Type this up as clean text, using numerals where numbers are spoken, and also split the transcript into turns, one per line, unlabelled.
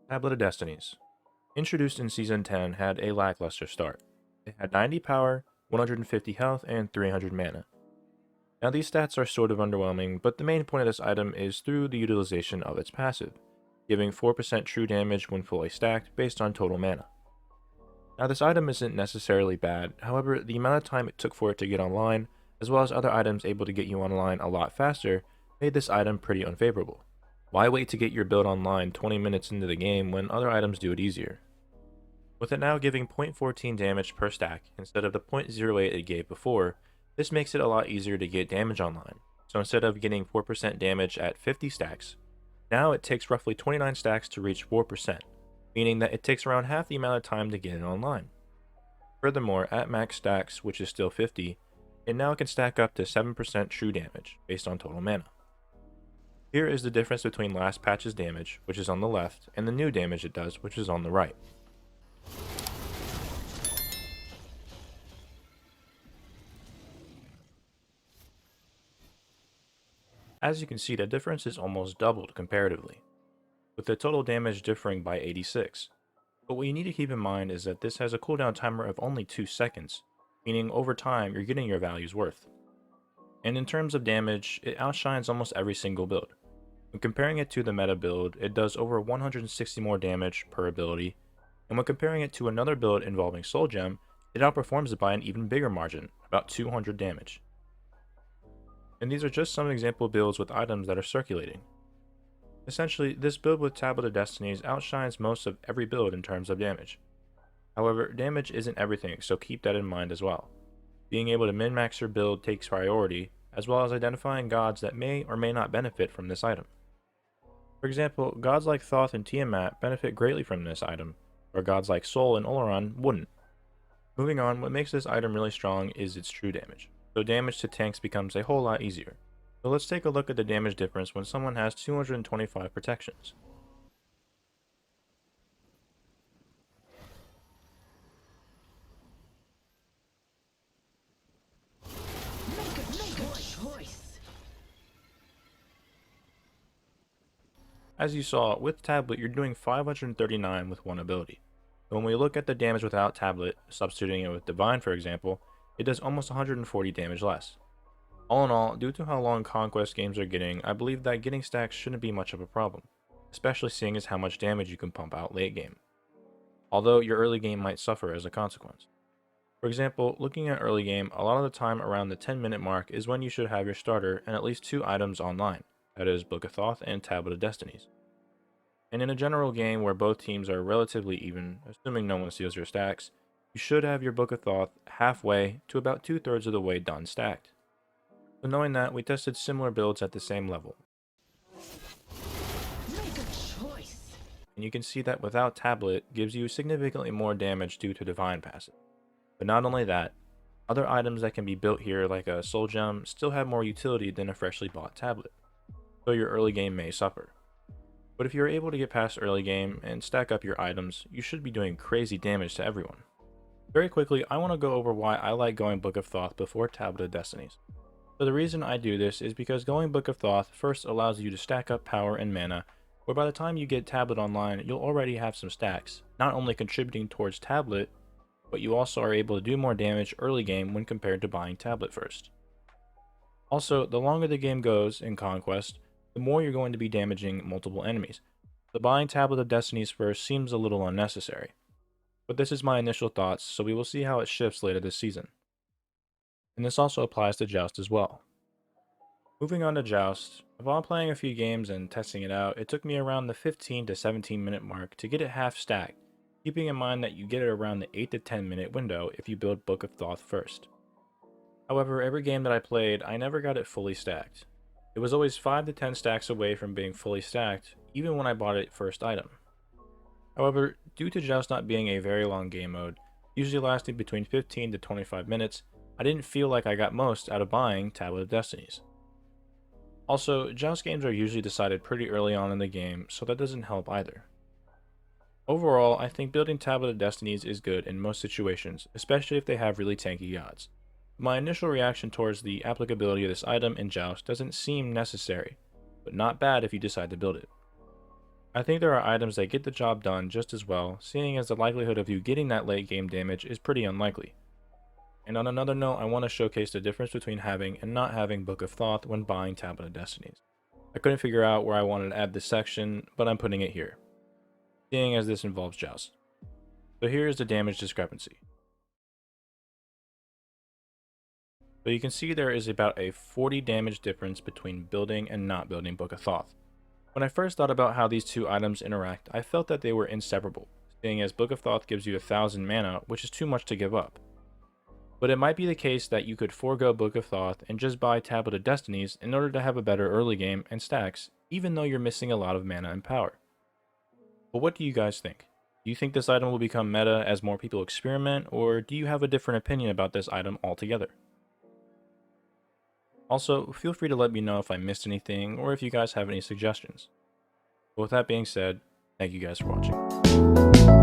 Tablet of Destinies, introduced in Season 10, had a lackluster start. It had 90 power, 150 health, and 300 mana. Now these stats are sort of underwhelming, but the main point of this item is through the utilization of its passive, giving 4% true damage when fully stacked based on total mana. Now this item isn't necessarily bad, however the amount of time it took for it to get online, as well as other items able to get you online a lot faster, made this item pretty unfavorable. Why wait to get your build online 20 minutes into the game when other items do it easier? With it now giving 0.14 damage per stack instead of the 0.08 it gave before, this makes it a lot easier to get damage online. So instead of getting 4% damage at 50 stacks, now it takes roughly 29 stacks to reach 4%, meaning that it takes around half the amount of time to get it online. Furthermore, at max stacks, which is still 50, it now can stack up to 7% true damage based on total mana. Here is the difference between last patch's damage, which is on the left, and the new damage it does, which is on the right. As you can see, the difference is almost doubled comparatively, with the total damage differing by 86. But what you need to keep in mind is that this has a cooldown timer of only 2 seconds, meaning over time you're getting your value's worth. And in terms of damage, it outshines almost every single build. When comparing it to the meta build, it does over 160 more damage per ability, and when comparing it to another build involving Soul Gem, it outperforms it by an even bigger margin, about 200 damage. And these are just some example builds with items that are circulating. Essentially, this build with Tablet of Destinies outshines most of every build in terms of damage. However, damage isn't everything, so keep that in mind as well. Being able to min-max your build takes priority, as well as identifying gods that may or may not benefit from this item. For example, gods like Thoth and Tiamat benefit greatly from this item, where gods like Sol and Oleron wouldn't. Moving on, what makes this item really strong is its true damage, so damage to tanks becomes a whole lot easier. So let's take a look at the damage difference when someone has 225 protections. As you saw, with Tablet you're doing 539 with one ability. But when we look at the damage without Tablet, substituting it with Divine for example, it does almost 140 damage less. All in all, due to how long Conquest games are getting, I believe that getting stacks shouldn't be much of a problem, especially seeing as how much damage you can pump out late game. Although your early game might suffer as a consequence. For example, looking at early game, a lot of the time around the 10-minute mark is when you should have your starter and at least 2 items online, that is Book of Thoth and Tablet of Destinies. And in a general game where both teams are relatively even, assuming no one steals your stacks, you should have your Book of Thoth halfway to about 2/3 of the way done stacked. So knowing that, we tested similar builds at the same level. And you can see that without Tablet gives you significantly more damage due to Divine passive. But not only that, other items that can be built here like a Soul Gem still have more utility than a freshly bought Tablet, so your early game may suffer. But if you're able to get past early game and stack up your items, you should be doing crazy damage to everyone. Very quickly, I want to go over why I like going Book of Thoth before Tablet of Destinies. So the reason I do this is because going Book of Thoth first allows you to stack up power and mana, where by the time you get Tablet online, you'll already have some stacks, not only contributing towards Tablet, but you also are able to do more damage early game when compared to buying Tablet first. Also, the longer the game goes in Conquest, the more you're going to be damaging multiple enemies. So buying Tablet of Destinies first seems a little unnecessary. But this is my initial thoughts, so we will see how it shifts later this season. And this also applies to Joust as well. Moving on to Joust, while playing a few games and testing it out, it took me around the 15 to 17 minute mark to get it half stacked, keeping in mind that you get it around the 8 to 10 minute window if you build Book of Thoth first. However, every game that I played, I never got it fully stacked. It was always 5 to 10 stacks away from being fully stacked, even when I bought it first item. However, due to Joust not being a very long game mode, usually lasting between 15 to 25 minutes, I didn't feel like I got most out of buying Tablet of Destinies. Also, Joust games are usually decided pretty early on in the game, so that doesn't help either. Overall, I think building Tablet of Destinies is good in most situations, especially if they have really tanky gods. My initial reaction towards the applicability of this item in Joust doesn't seem necessary, but not bad if you decide to build it. I think there are items that get the job done just as well, seeing as the likelihood of you getting that late game damage is pretty unlikely. And on another note, I want to showcase the difference between having and not having Book of Thoth when buying Tablet of Destinies. I couldn't figure out where I wanted to add this section, but I'm putting it here, seeing as this involves Joust. So here is the damage discrepancy. So you can see there is about a 40 damage difference between building and not building Book of Thoth. When I first thought about how these two items interact, I felt that they were inseparable, seeing as Book of Thoth gives you 1000 mana, which is too much to give up. But it might be the case that you could forego Book of Thoth and just buy Tablet of Destinies in order to have a better early game and stacks, even though you're missing a lot of mana and power. But what do you guys think? Do you think this item will become meta as more people experiment, or do you have a different opinion about this item altogether? Also, feel free to let me know if I missed anything or if you guys have any suggestions. But with that being said, thank you guys for watching.